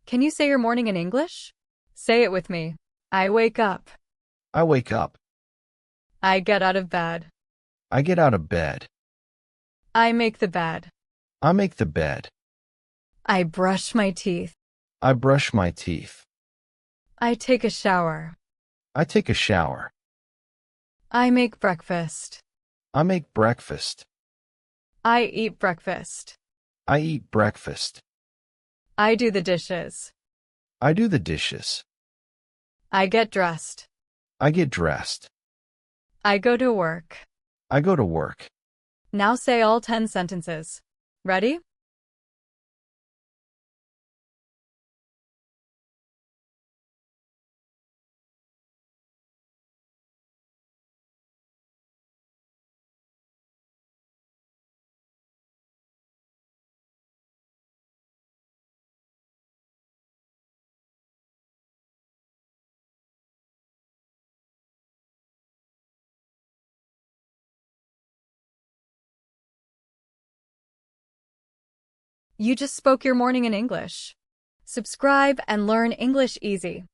Can you say your morning in English? Say it with me. I wake up. I wake up. I get out of bed. I get out of bed. I make the bed. I make the bed. I brush my teeth. I brush my teeth. I take a shower. I take a shower. I make breakfast. I make breakfast. I eat breakfast. I eat breakfast. I do the dishes. I do the dishes. I get dressed. I get dressed. I go to work. I go to work. Now say all 10 sentences. Ready? You just spoke your morning in English. Subscribe and learn English easy.